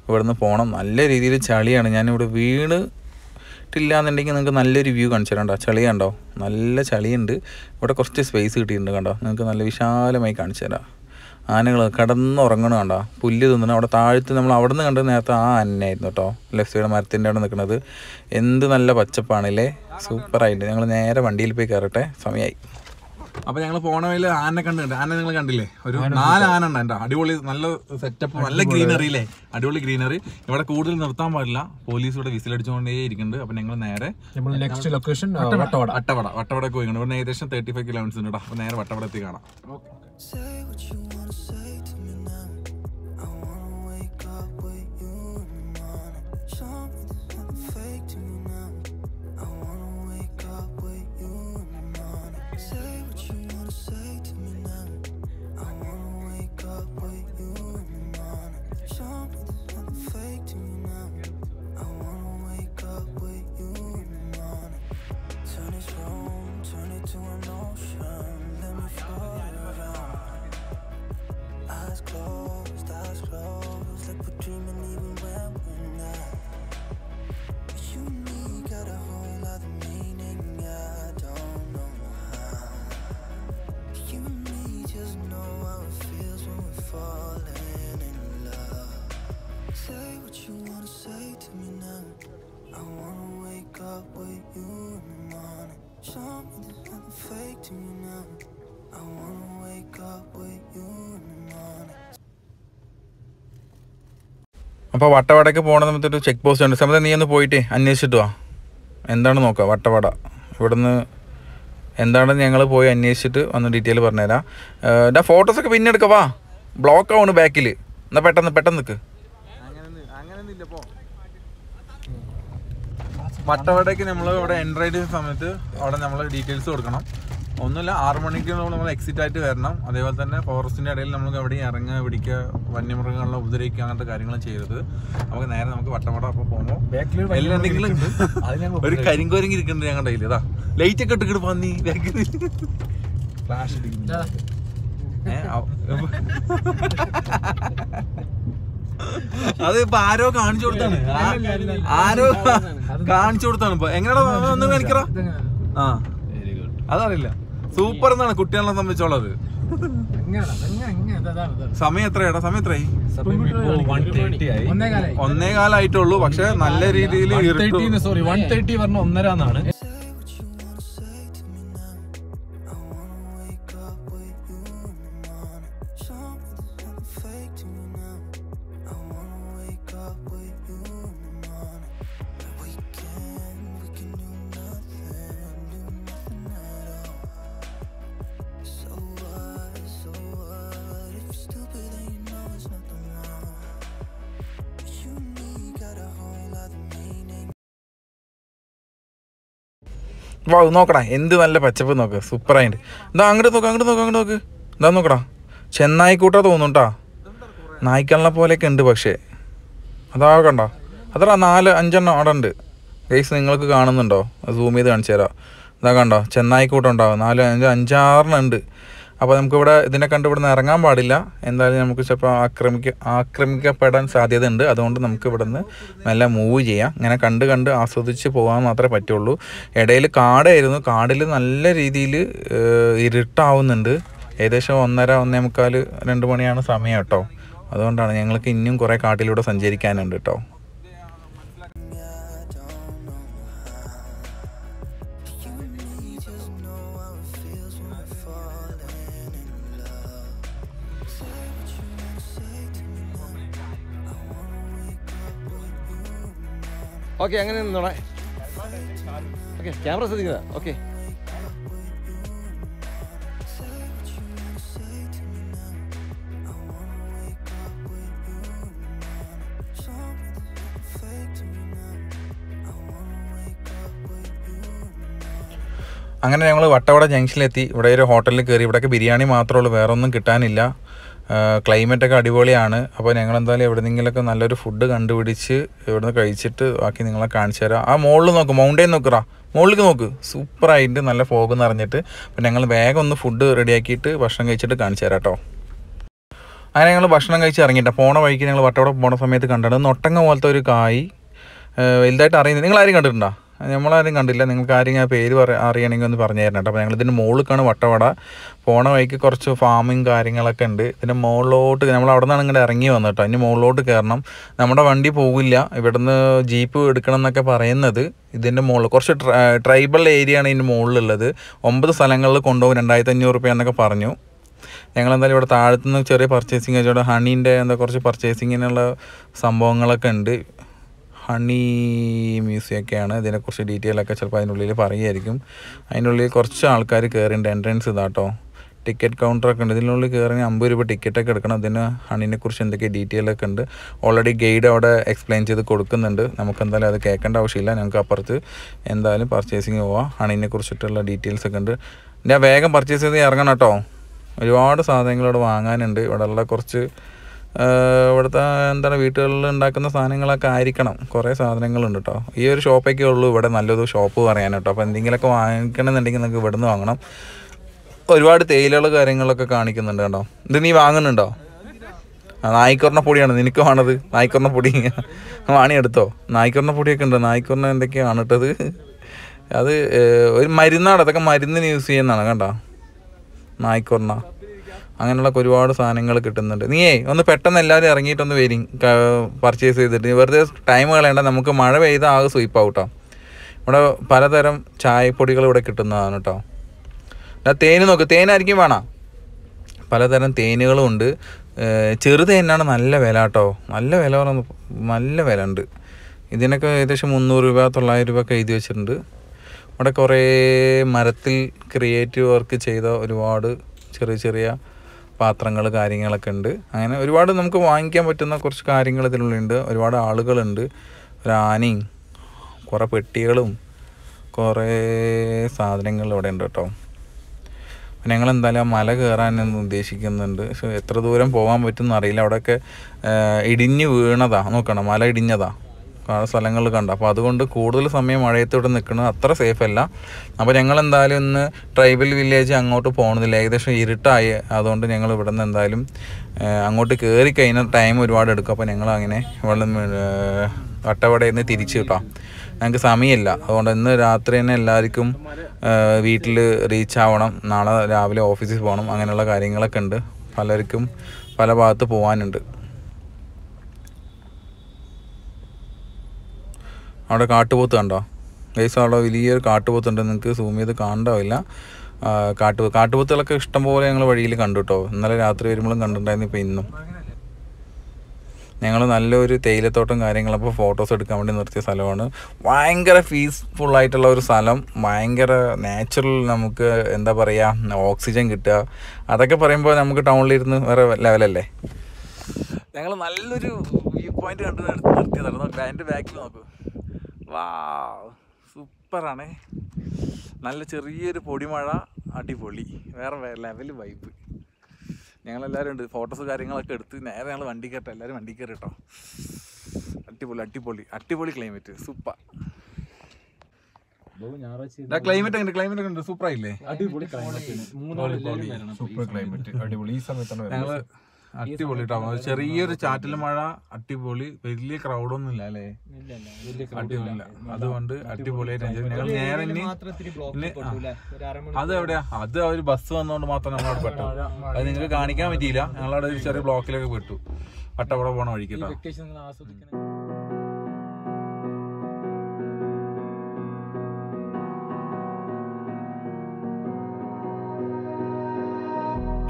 ഇവിടുന്ന് പോകണം. നല്ല രീതിയിൽ ചളിയാണ്. ഞാനിവിടെ വീണിട്ടില്ല എന്നുണ്ടെങ്കിൽ നിങ്ങൾക്ക് നല്ലൊരു വ്യൂ കാണിച്ചു തരാം. ചളി കണ്ടോ? നല്ല ചളിയുണ്ട്. ഇവിടെ കുറച്ച് സ്പേസ് കിട്ടിയിട്ടുണ്ട് കണ്ടോ. നിങ്ങൾക്ക് നല്ല വിശാലമായി കാണിച്ചു തരാം. ആനകൾ കിടന്നുറങ്ങണം കണ്ടോ. പുല്ല് തിന്നണം. അവിടെ താഴത്ത് നമ്മൾ അവിടെ നിന്ന് കണ്ടത് നേരത്തെ ആ ആനയായിരുന്നു കേട്ടോ. ലെഫ്റ്റ് സൈഡ് മരത്തിൻ്റെ അവിടെ നിൽക്കുന്നത്. എന്ത് നല്ല പച്ചപ്പാണല്ലേ. സൂപ്പറായിട്ട്. ഞങ്ങൾ നേരെ വണ്ടിയിൽ പോയി കയറട്ടെ. സമയമായി. അപ്പോൾ ഞങ്ങൾ പോണ വഴിയിൽ ആന കണ്ടിട്ടുണ്ട്. ആന നിങ്ങൾ കണ്ടില്ലേ? ഒരു 4 ആന ഉണ്ട്. അടിപൊളി നല്ല സെറ്റപ്പ്, നല്ല ഗ്രീനറി അല്ലേ. അടിപൊളി ഗ്രീനറി. ഇവിടെ കൂടുതൽ നിർത്താൻ പാടില്ല. പോലീസ് ഇവിടെ വിസിലടിച്ചുകൊണ്ടേ ഇരിക്കുന്നുണ്ട്. അപ്പോൾ ഞങ്ങൾ നേരെ നെക്സ്റ്റ് ലൊക്കേഷൻ വട്ടവടക്ക് പോയിട്ടുണ്ട്. ഇവിടെ ഏകദേശം 35 കിലോമീറ്റേഴ്സ് ഉണ്ട് കേട്ടോ. അപ്പോൾ നേരെ വട്ടവട എത്തി കാണാം. അപ്പോൾ വട്ടവടയ്ക്ക് പോകണ സമയത്തൊരു ചെക്ക് പോസ്റ്റ് ഉണ്ട്. സമയത്ത് നീ ഒന്ന് പോയിട്ട് അന്വേഷിച്ചിട്ട് വാ, എന്താണ് നോക്കുക വട്ടവട ഇവിടുന്ന് എന്താണെന്ന് ഞങ്ങൾ പോയി അന്വേഷിച്ചിട്ട് വന്ന് ഡീറ്റെയിൽ പറഞ്ഞുതരാം. എൻ്റെ ഫോട്ടോസൊക്കെ പിന്നെ എടുക്കാം, വാ ബ്ലോക്ക് ആവുന്നു ബാക്കിൽ. എന്നാൽ പെട്ടെന്ന് നിൽക്ക്. വട്ടവടയ്ക്ക് നമ്മൾ ഇവിടെ എൻ്റർ ചെയ്ത സമയത്ത് അവിടെ നമ്മൾ ഡീറ്റെയിൽസ് കൊടുക്കണം. ഒന്നുമില്ല, 6 മണിക്ക് നമ്മൾ എക്സിറ്റ് ആയിട്ട് വരണം. അതേപോലെ തന്നെ ഫോറസ്റ്റിൻ്റെ ഇടയിൽ നമുക്ക് എവിടെയും ഇറങ്ങുക, പിടിക്കുക, വന്യമൃഗങ്ങളെ ഉപദ്രവിക്കുക, അങ്ങനത്തെ കാര്യങ്ങളും ചെയ്യരുത്. നമുക്ക് നേരെ നമുക്ക് വട്ടവട അപ്പോൾ പോകുമ്പോൾ എല്ലാം എന്തെങ്കിലും ഒരു കരിങ്കോരങ്ങി ഇരിക്കുന്നുണ്ട് ഞങ്ങളുടെ കയ്യിൽ. ഇതാ ലൈറ്റ് ഒക്കെ ഇട്ടിട്ട് പന്നി ബാക്കിൽ ഫ്ലാഷ് അത് ഇപ്പൊ ആരോ കാണിച്ചു കൊടുത്താണ്, ഇപ്പൊ എങ്ങനെയാ ഒന്നും കാണിക്കറ. ആ അതറിയില്ല. സൂപ്പർ എന്നാണ് കുട്ടികളെ സംബന്ധിച്ചോളത്. സമയം എത്രയാടാ? സമയം എത്രയായി? 1:15 ആയിട്ടുള്ളൂ. പക്ഷെ നല്ല രീതിയിൽ 1:30 പറഞ്ഞ 1:30 വാ നോക്കടാ, എന്ത് നല്ല പച്ചപ്പ് നോക്ക്, സൂപ്പറായിട്ട്. എന്താ അങ്ങോട്ട് നോക്ക്. എന്താ നോക്കടാ, ചെന്നായിക്കൂട്ടാ തോന്നുന്നുട്ടാ, നായ്ക്കളെ പോലെയൊക്കെ ഉണ്ട്. പക്ഷേ അതാ കണ്ടോ, അത്ര 4-5 അവിടെ ഉണ്ട് ഗൈസ്. നിങ്ങൾക്ക് കാണുന്നുണ്ടോ? സൂം ചെയ്ത് കാണിച്ചു തരാം. ഇതാ കണ്ടോ, ചെന്നായിക്കൂട്ടം ഉണ്ടാവും, 4-5-6 ഉണ്ട്. അപ്പോൾ നമുക്കിവിടെ ഇതിനെ കണ്ട് ഇവിടെ നിന്ന് ഇറങ്ങാൻ പാടില്ല. എന്തായാലും നമുക്ക് ചിലപ്പോൾ ആക്രമിക്കപ്പെടാൻ സാധ്യത ഉണ്ട്. അതുകൊണ്ട് നമുക്ക് ഇവിടെ നിന്ന് മെല്ലെ മൂവ് ചെയ്യാം. ഇങ്ങനെ കണ്ട് ആസ്വദിച്ച് പോകാൻ മാത്രമേ പറ്റുള്ളൂ. ഇടയിൽ കാടായിരുന്നു, കാടിൽ നല്ല രീതിയിൽ ഇരുട്ടാവുന്നുണ്ട്. ഏകദേശം 1:30-1:45-2 മണിയാണ് സമയം കേട്ടോ. അതുകൊണ്ടാണ് ഞങ്ങൾക്ക് ഇനിയും കുറേ കാട്ടിലൂടെ സഞ്ചരിക്കാനുണ്ട് കേട്ടോ. ഓക്കെ, അങ്ങനെ നിന്നോളെ. ഓക്കെ, ക്യാമറ ശ്രദ്ധിക്കുക. ഓക്കെ, അങ്ങനെ ഞങ്ങൾ വട്ടവട ജംഗ്ഷനിലെത്തി. ഇവിടെ ഒരു ഹോട്ടലിൽ കയറി. ഇവിടെയൊക്കെ ബിരിയാണി മാത്രമേ ഉള്ളൂ, വേറെ ഒന്നും കിട്ടാനില്ല. ക്ലൈമറ്റൊക്കെ അടിപൊളിയാണ്. അപ്പോൾ ഞങ്ങൾ എന്തായാലും എവിടെയെങ്കിലുമൊക്കെ നല്ലൊരു ഫുഡ് കണ്ടുപിടിച്ച് ഇവിടുന്ന് കഴിച്ചിട്ട് ബാക്കി നിങ്ങളെ കാണിച്ചു തരാം. ആ മുകളിൽ നോക്ക്, മൗണ്ടൈൻ നോക്കറാ, മുകളിലേക്ക് നോക്ക്, സൂപ്പറായിട്ട് നല്ല ഫോഗ് നിറഞ്ഞിട്ട്. അപ്പോൾ ഞങ്ങൾ വേഗം ഒന്ന് ഫുഡ് റെഡിയാക്കിയിട്ട് ഭക്ഷണം കഴിച്ചിട്ട് കാണിച്ചു തരാം കേട്ടോ. അങ്ങനെ ഞങ്ങൾ ഭക്ഷണം കഴിച്ച് ഇറങ്ങിയിട്ട് പോണ വഴിക്ക് ഞങ്ങൾ വട്ടവട പോണ സമയത്ത് കണ്ടത് നൊട്ടങ്ങ പോലത്തെ ഒരു കായ്, വലുതായിട്ട് അറിയുന്നത്. നിങ്ങളാരും കണ്ടിട്ടുണ്ടോ? നമ്മളാരും കണ്ടില്ല. നിങ്ങൾക്ക് ആരെങ്കിലും ആ പേര് അറിയണമെങ്കിൽ ഒന്ന് പറഞ്ഞു തരണം കേട്ടോ. അപ്പോൾ ഞങ്ങളിതിൻ്റെ മുകളിലേക്കാണ് വട്ടവട. പോണ വഴിക്ക് കുറച്ച് ഫാമിങ് കാര്യങ്ങളൊക്കെ ഉണ്ട്. ഇതിൻ്റെ മുകളിലോട്ട് നമ്മൾ അവിടെ നിന്നാണ് ഇങ്ങോട്ട് ഇറങ്ങി വന്നത് കേട്ടോ. ഇനി മുകളിലോട്ട് കയറണം. നമ്മുടെ വണ്ടി പോകില്ല, ഇവിടുന്ന് ജീപ്പ് എടുക്കണം എന്നൊക്കെ പറയുന്നത്. ഇതിൻ്റെ മുകളിൽ കുറച്ച് ട്രൈബൽ ഏരിയ ആണ് ഇതിൻ്റെ മുകളിലുള്ളത്. 9 സ്ഥലങ്ങളിൽ കൊണ്ടുപോകും, 2500 രൂപ എന്നൊക്കെ പറഞ്ഞു. ഞങ്ങളെന്തായാലും ഇവിടെ താഴത്തുനിന്ന് ചെറിയ പർച്ചേസിങ് വെച്ചോടെ ഹണീൻ്റെ കുറച്ച് പർച്ചേസിങ്ങിനുള്ള സംഭവങ്ങളൊക്കെ ഉണ്ട്. ഹണി മ്യൂസിയമൊക്കെയാണ്. ഇതിനെക്കുറിച്ച് ഡീറ്റെയിലൊക്കെ ചിലപ്പോൾ അതിനുള്ളിൽ പറയുമായിരിക്കും. അതിനുള്ളിൽ കുറച്ച് ആൾക്കാർ കയറിയിട്ടുണ്ട്. എൻട്രൻസ് ഇതാട്ടോ. ടിക്കറ്റ് കൗണ്ടറൊക്കെ ഉണ്ട്. ഇതിനുള്ളിൽ കയറി 50 രൂപ ടിക്കറ്റൊക്കെ എടുക്കണം. ഇതിന് ഹണീനെക്കുറിച്ച് എന്തൊക്കെ ഡീറ്റെയിലൊക്കെ ഉണ്ട്. ഓൾറെഡി ഗൈഡ് അവിടെ എക്സ്പ്ലെയിൻ ചെയ്ത് കൊടുക്കുന്നുണ്ട്. നമുക്ക് എന്തായാലും അത് കേൾക്കേണ്ട ആവശ്യമില്ല. ഞങ്ങൾക്ക് അപ്പുറത്ത് എന്തായാലും പർച്ചേസിങ് പോവാം. ഹണീനെക്കുറിച്ചിട്ടുള്ള ഡീറ്റെയിൽസൊക്കെ ഉണ്ട്. ഞാൻ വേഗം പർച്ചേസ് ചെയ്ത് ഇറങ്ങണം കേട്ടോ. ഒരുപാട് സാധനങ്ങൾ ഇവിടെ വാങ്ങാനുണ്ട്. ഇവിടെയുള്ള കുറച്ച് ഇവിടുത്തെ എന്താണ് വീട്ടുകളിൽ ഉണ്ടാക്കുന്ന സാധനങ്ങളൊക്കെ ആയിരിക്കണം. കുറേ സാധനങ്ങളുണ്ട് കേട്ടോ. ഈ ഒരു ഷോപ്പൊക്കെ ഉള്ളൂ ഇവിടെ നല്ലൊരു ഷോപ്പ് പറയാൻ കേട്ടോ. അപ്പോൾ എന്തെങ്കിലുമൊക്കെ വാങ്ങിക്കണമെന്നുണ്ടെങ്കിൽ നമുക്ക് ഇവിടെ നിന്ന് വാങ്ങണം. ഒരുപാട് തേയിലകൾ കാര്യങ്ങളൊക്കെ കാണിക്കുന്നുണ്ട് കേട്ടോ. ഇത് നീ വാങ്ങുന്നുണ്ടോ? നായ്ക്കുറിന പൊടിയാണ് നിനക്ക് വേണത്. നായ്ക്കുറിന പൊടി വാണിയെടുത്തോ. നായ്ക്കുറിന പൊടിയൊക്കെ ഉണ്ട്. നായ്ക്കുറിന എന്തൊക്കെയാണ് ഇട്ടത്. അത് ഒരു മരുന്നാണ്. അതൊക്കെ മരുന്നിന് യൂസ് ചെയ്യുന്നതാണ് കേട്ടോ. നായ്ക്കുറിന അങ്ങനെയുള്ള ഒരുപാട് സാധനങ്ങൾ കിട്ടുന്നുണ്ട്. നീയേ ഒന്ന് പെട്ടെന്ന് എല്ലാവരും ഇറങ്ങിയിട്ടൊന്ന് വരും പർച്ചേസ് ചെയ്തിട്ട്. വെറുതെ ടൈം കളയേണ്ട. നമുക്ക് മഴ പെയ്താൽ ആകെ സ്വീപ്പാവും കേട്ടോ. ഇവിടെ പലതരം ചായപ്പൊടികൾ ഇവിടെ കിട്ടുന്നതാണ് കേട്ടോ. തേന് നോക്ക്, തേനായിരിക്കും വേണം. പലതരം തേനുകളും ഉണ്ട്. ചെറുത് തന്നെയാണ് നല്ല വില കേട്ടോ. നല്ല വില പറഞ്ഞ നല്ല വില ഉണ്ട്. ഇതിനൊക്കെ ഏകദേശം 300 രൂപ 900 രൂപ ഒക്കെ എഴുതി വെച്ചിട്ടുണ്ട്. അവിടെ കുറേ മരത്തിൽ ക്രിയേറ്റീവ് വർക്ക് ചെയ്ത ഒരുപാട് ചെറിയ ചെറിയ പാത്രങ്ങൾ കാര്യങ്ങളൊക്കെ ഉണ്ട്. അങ്ങനെ ഒരുപാട് നമുക്ക് വാങ്ങിക്കാൻ പറ്റുന്ന കുറച്ച് കാര്യങ്ങൾ ഇതിനുള്ളിലുണ്ട്. ഒരുപാട് ആളുകളുണ്ട്. ഒരു ആനയും കുറേ പെട്ടികളും കുറേ സാധനങ്ങൾ ഇവിടെ ഉണ്ട് കേട്ടോ. ഞങ്ങൾ എന്തായാലും ആ മല കയറാനൊന്നും ഉദ്ദേശിക്കുന്നുണ്ട്. പക്ഷെ എത്ര ദൂരം പോകാൻ പറ്റുമെന്ന് അറിയില്ല. അവിടെയൊക്കെ ഇടിഞ്ഞ് വീണതാ, നോക്കണം, മല ഇടിഞ്ഞതാ സ്ഥലങ്ങൾ കണ്ട. അപ്പോൾ അതുകൊണ്ട് കൂടുതൽ സമയം മഴയത്തോടെ നിൽക്കുന്നത് അത്ര സേഫ് അല്ല. അപ്പോൾ ഞങ്ങൾ എന്തായാലും ഇന്ന് ട്രൈബൽ വില്ലേജ് അങ്ങോട്ട് പോകണമെന്നില്ല, ഏകദേശം ഇരുട്ടായി. അതുകൊണ്ട് ഞങ്ങൾ ഇവിടെ നിന്ന് എന്തായാലും അങ്ങോട്ട് കയറി കഴിഞ്ഞാൽ ടൈം ഒരുപാട് എടുക്കും. അപ്പോൾ ഞങ്ങൾ അങ്ങനെ ഇവിടെ വട്ടവടയിൽ നിന്ന് തിരിച്ചു കിട്ടാം. ഞങ്ങൾക്ക് സമയമില്ല. അതുകൊണ്ട് ഇന്ന് രാത്രി തന്നെ എല്ലാവർക്കും വീട്ടിൽ റീച്ച് ആവണം. നാളെ രാവിലെ ഓഫീസിൽ പോകണം. അങ്ങനെയുള്ള കാര്യങ്ങളൊക്കെ ഉണ്ട്. പലർക്കും പല ഭാഗത്ത് പോകാനുണ്ട്. അവിടെ കാട്ടുപോത്ത് കണ്ടോ ഗൈസ്? അവിടെ വലിയൊരു കാട്ടുപോത്തുണ്ട്. നിങ്ങൾക്ക് സൂം ചെയ്ത് കാണണ്ടാവില്ല. കാട്ടുപോത്തുകളൊക്കെ ഇഷ്ടംപോലെ ഞങ്ങൾ വഴിയിൽ കണ്ടു കേട്ടോ. ഇന്നലെ രാത്രി വരുമ്പോഴും കണ്ടിട്ടുണ്ടായിരുന്നു. ഇപ്പോൾ ഇന്നും ഞങ്ങൾ നല്ലൊരു തേയിലത്തോട്ടം കാര്യങ്ങളപ്പോൾ ഫോട്ടോസ് എടുക്കാൻ വേണ്ടി നിർത്തിയ സ്ഥലമാണ്. ഭയങ്കര പീസ്ഫുള്ളായിട്ടുള്ള ഒരു സ്ഥലം. ഭയങ്കര നാച്ചുറൽ, നമുക്ക് എന്താ പറയുക, ഓക്സിജൻ കിട്ടുക. അതൊക്കെ പറയുമ്പോൾ നമുക്ക് ടൗണിലിരുന്ന് വേറെ ലെവലല്ലേ. ഞങ്ങൾ നല്ലൊരു വ്യൂ പോയിന്റ് കണ്ട് നിർത്തിയതാണ്. എൻ്റെ ബാക്കിൽ നോക്കൂ. വാ, സൂപ്പറാണ്. നല്ല ചെറിയൊരു പൊടിമഴ, അടിപൊളി, വേറെ ലെവല് വൈബ്. ഞങ്ങളെല്ലാവരും ഉണ്ട്. ഫോട്ടോസ് കാര്യങ്ങളൊക്കെ എടുത്ത് നേരെ ഞങ്ങൾ വണ്ടി കയറട്ടെ. എല്ലാവരും വണ്ടി കയറി കേട്ടോ. അടിപൊളി അടിപൊളി അടിപൊളി ക്ലൈമറ്റ്, സൂപ്പർ. ക്ലൈമറ്റ് ഉണ്ട്, ക്ലൈമറ്റ് ഉണ്ട്, സൂപ്പറായില്ലേ? അടിപൊളി ക്ലൈമറ്റ്, സൂപ്പർ ക്ലൈമറ്റ്, അടിപൊളി. ഈ സമയത്താണ് ഞങ്ങള് അടിപൊളി കേട്ടോ. ചെറിയൊരു ചാറ്റൽ മഴ, അടിപൊളി. വലിയ ക്രൗഡൊന്നും ഇല്ല അല്ലേ? അടിപൊളിയില്ല. അതുകൊണ്ട് അടിപൊളിയായിട്ട് ഞങ്ങൾ നേരെ അത് എവിടെയാ, അത് ഒരു ബസ് വന്നോണ്ട് മാത്രം നമ്മളവിടെ പെട്ടു. അത് നിങ്ങൾക്ക് കാണിക്കാൻ പറ്റിയില്ല. ഞങ്ങളവിടെ ഒരു ചെറിയ ബ്ലോക്കിലൊക്കെ പെട്ടു. വട്ടവട പോണ വഴിക്ക് കേട്ടോ.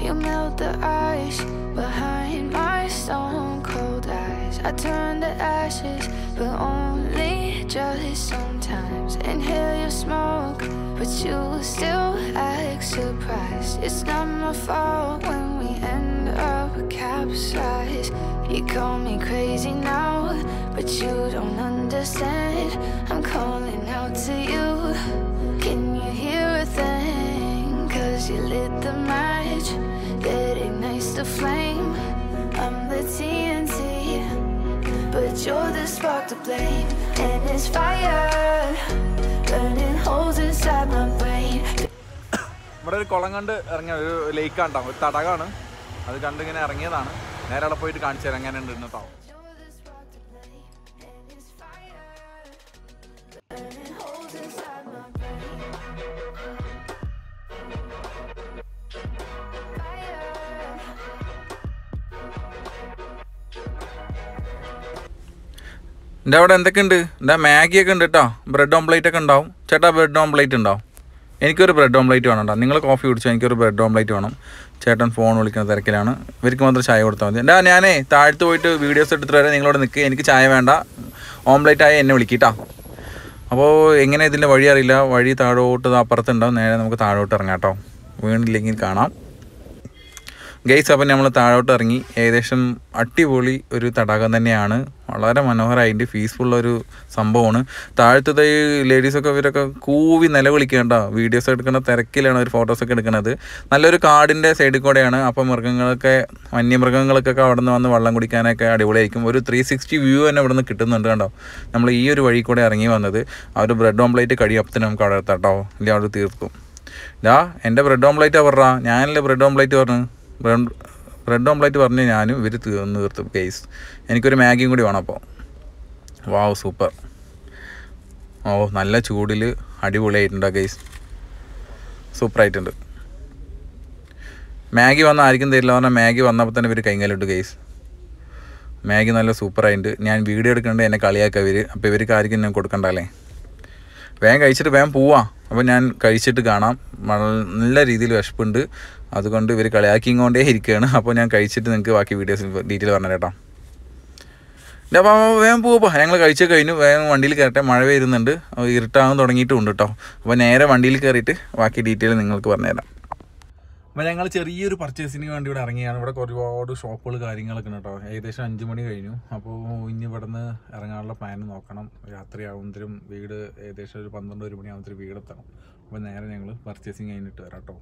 You melt the ice behind my stone cold eyes. I turn to ashes, but only just sometimes. Inhale your smoke, but you still act surprised. It's not my fault when we end up capsized. You call me crazy now, but you don't understand. I'm calling out to you. Can you hear a thing? 'Cause you lit the match that ignites the flame. I'm the TNT, but you're the spark to blame. And it's fire burning holes inside my brain. ഇവിടെ ഒരു കുളം കണ്ട് ഇറങ്ങിയ ഒരു ലേക്ക് കണ്ടാവും, ഒരു തടാകമാണ്. അത് കണ്ടിങ്ങനെ ഇറങ്ങിയതാണ്. നേരെ അവിടെ പോയിട്ട് കാണിച്ചു തരാം എങ്ങനെ ഉണ്ട് കേട്ടോ. എൻ്റെ അവിടെ എന്തൊക്കെയുണ്ട്? എൻ്റെ മാഗിയൊക്കെ ഉണ്ട് കേട്ടോ. ബ്രെഡ് ഓംപ്ലേറ്റ് ഒക്കെ ഉണ്ടാവും. ചേട്ടാ ബ്രെഡ് ഓംപ്ലേറ്റ് ഉണ്ടാവും? എനിക്കൊരു ബ്രെഡ് ഓംപ്ലേറ്റ് വേണം കേട്ടോ. നിങ്ങൾ കോഫി കുടിച്ചോ, എനിക്കൊരു ബ്രെഡ് ഓംപ്ലേറ്റ് വേണം. ചേട്ടൻ ഫോൺ വിളിക്കുന്ന തിരക്കിലാണ്. ഇവർക്ക് മാത്രം ചായ കൊടുത്താൽ മതി. എൻ്റെ ഞാനേ താഴത്ത് പോയിട്ട് വീഡിയോസ് എടുത്തിട്ട് വരാം. നിങ്ങളോട് നിൽക്കുക, എനിക്ക് ചായ വേണ്ട. ഓംപ്ലേറ്റ് ആയി എന്നെ വിളിക്കിട്ടാ. അപ്പോൾ എങ്ങനെ ഇതിൻ്റെ വഴി അറിയില്ല. വഴി താഴോട്ട് അപ്പുറത്തുണ്ടാവും. നേരെ നമുക്ക് താഴോട്ട് ഇറങ്ങാം കേട്ടോ. വീണില്ലെങ്കിൽ കാണാം ഗൈസ്. അപ്പം നമ്മൾ താഴോട്ട് ഇറങ്ങി. ഏകദേശം അടിപൊളി ഒരു തടാകം തന്നെയാണ്. വളരെ മനോഹരമായിട്ട് പീസ്ഫുള്ളൊരു സംഭവമാണ്. താഴത്തെ ഈ ലേഡീസൊക്കെ ഇവരൊക്കെ കൂവി നിലവിളിക്കേണ്ട വീഡിയോസ് എടുക്കുന്ന തിരക്കിലാണ് ഒരു ഫോട്ടോസൊക്കെ എടുക്കുന്നത്. നല്ലൊരു കാടിൻ്റെ സൈഡിൽ കൂടെയാണ്. അപ്പോൾ വന്യമൃഗങ്ങൾക്കൊക്കെ അവിടെ നിന്ന് വന്ന് വെള്ളം കുടിക്കാനൊക്കെ അടിപൊളിയായിരിക്കും. ഒരു 360 വ്യൂ തന്നെ ഇവിടെ നിന്ന് കിട്ടുന്നുണ്ട് കണ്ടോ. നമ്മൾ ഈ ഒരു വഴി കൂടെ ഇറങ്ങി വന്നത്. ആ ഒരു ബ്രെഡ് ഓംപ്ലേറ്റ് കഴിയപ്പത്തിന് നമുക്ക് അവിടെ എത്താം കേട്ടോ. ഇല്ല അവിടെ തീർക്കും. ഇതാ എൻ്റെ ബ്രെഡ് ഓംപ്ലേറ്റാണ് പറഞ്ഞാ. ഞാനല്ലേ ബ്രെഡ് ഓംപ്ലേറ്റ് പറഞ്ഞു. ബ്രെഡ് ഓംപ്ലേറ്റ് പറഞ്ഞ് ഞാനും ഇവർ തീർത്തും കേസ്. എനിക്കൊരു മാഗിയും കൂടി വേണം. അപ്പോൾ വാവ് സൂപ്പർ. ഓ നല്ല ചൂടിൽ അടിപൊളിയായിട്ടുണ്ടോ ഗൈസ്, സൂപ്പറായിട്ടുണ്ട്. മാഗി വന്നാൽ ആർക്കും തരില്ല പറഞ്ഞാൽ മാഗി വന്നപ്പോൾ തന്നെ ഇവർ കൈകാലിട്ട് ഗൈസ്. മാഗി നല്ല സൂപ്പറായിട്ടുണ്ട്. ഞാൻ വീഡിയോ എടുക്കേണ്ടത് എന്നെ കളിയാക്കുക ഇവർ. അപ്പോൾ ഇവർക്ക് ആർക്കും ഞാൻ കൊടുക്കണ്ടല്ലേ. വേഗം കഴിച്ചിട്ട് വേഗം പോവാം. അപ്പോൾ ഞാൻ കഴിച്ചിട്ട് കാണാം. നല്ല രീതിയിൽ വിശപ്പുണ്ട്. അതുകൊണ്ട് ഇവർ കളിയാക്കിക്കൊണ്ടേ ഇരിക്കുകയാണ്. അപ്പോൾ ഞാൻ കഴിച്ചിട്ട് നിങ്ങൾക്ക് ബാക്കി വീഡിയോസ് ഡീറ്റെയിൽ പറഞ്ഞു കേട്ടോ. അപ്പോൾ വേഗം പോകുമ്പോൾ ഞങ്ങൾ കഴിച്ച് കഴിഞ്ഞു. വേഗം വണ്ടിയിൽ കയറട്ടെ, മഴ വരുന്നുണ്ട്, ഇരുട്ടാകാൻ തുടങ്ങിയിട്ടുമുണ്ട് കേട്ടോ. അപ്പോൾ നേരെ വണ്ടിയിൽ കയറിയിട്ട് ബാക്കി ഡീറ്റെയിൽ നിങ്ങൾക്ക് പറഞ്ഞുതരാം. അപ്പോൾ ഞങ്ങൾ ചെറിയൊരു പർച്ചേസിന് വേണ്ടി ഇവിടെ ഇറങ്ങിയാണ്. ഇവിടെ ഒരുപാട് ഷോപ്പുകൾ കാര്യങ്ങളൊക്കെ ഉണ്ട് കേട്ടോ. ഏകദേശം 5 മണി കഴിഞ്ഞു. അപ്പോൾ ഇനി ഇവിടെ നിന്ന് ഇറങ്ങാനുള്ള പ്ലാൻ നോക്കണം. രാത്രിയാവുന്നതിലും വീട് ഏകദേശം ഒരു 12-1 മണിയാവുന്നതിൽ വീടെത്തണം. അപ്പോൾ നേരെ ഞങ്ങൾ പർച്ചേസിങ് കഴിഞ്ഞിട്ട് വരാം കേട്ടോ.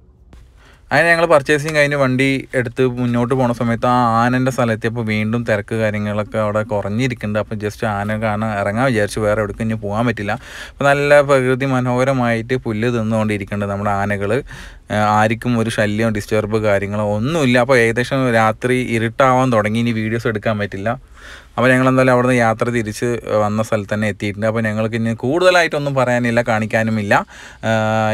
അങ്ങനെ ഞങ്ങൾ പർച്ചേസിങ് കഴിഞ്ഞ് വണ്ടി എടുത്ത് മുന്നോട്ട് പോണ സമയത്ത് ആ ആനൻ്റെ സ്ഥലത്തെത്തിയപ്പോൾ വീണ്ടും തിരക്ക് കാര്യങ്ങളൊക്കെ അവിടെ കുറഞ്ഞിരിക്കുന്നുണ്ട്. അപ്പോൾ ജസ്റ്റ് ആന കാണാൻ ഇറങ്ങാൻ വിചാരിച്ചു, വേറെ എവിടേക്കും ഇനി പോകാൻ പറ്റില്ല. അപ്പോൾ നല്ല പ്രകൃതി മനോഹരമായിട്ട് പുല്ല് തിന്നുകൊണ്ടിരിക്കുന്നുണ്ട് നമ്മുടെ ആനകൾ. ആർക്കും ഒരു ശല്യം ഡിസ്റ്റർബ് കാര്യങ്ങളോ ഒന്നുമില്ല. അപ്പോൾ ഏകദേശം രാത്രി ഇരുട്ടാവാൻ തുടങ്ങി, ഇനി വീഡിയോസ് എടുക്കാൻ പറ്റില്ല. അപ്പോൾ ഞങ്ങളെന്തായാലും അവിടെ നിന്ന് യാത്ര തിരിച്ച് വന്ന സ്ഥലത്ത് തന്നെ എത്തിയിട്ടുണ്ട്. അപ്പോൾ ഞങ്ങൾക്ക് ഇനി കൂടുതലായിട്ടൊന്നും പറയാനില്ല, കാണിക്കാനുമില്ല.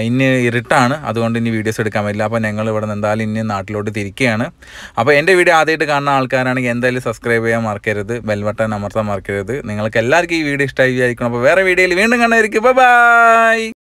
ഇനി ഇരുട്ടാണ്, അതുകൊണ്ട് ഇനി വീഡിയോസ് എടുക്കാൻ പറ്റില്ല. അപ്പോൾ ഞങ്ങൾ ഇവിടെ നിന്ന് എന്തായാലും ഇനി നാട്ടിലോട്ട് തിരിക്കുകയാണ്. അപ്പോൾ എൻ്റെ വീഡിയോ ആദ്യമായിട്ട് കാണുന്ന ആൾക്കാരാണെങ്കിൽ എന്തായാലും സബ്സ്ക്രൈബ് ചെയ്യാൻ മറക്കരുത്, ബെൽ ബട്ടൺ അമർത്താൻ മറക്കരുത്. നിങ്ങൾക്ക് എല്ലാവർക്കും ഈ വീഡിയോ ഇഷ്ടമായി വിചാരിക്കണം. അപ്പോൾ വേറെ വീഡിയോയിൽ വീണ്ടും കാണാതിരിക്കും. ബൈ.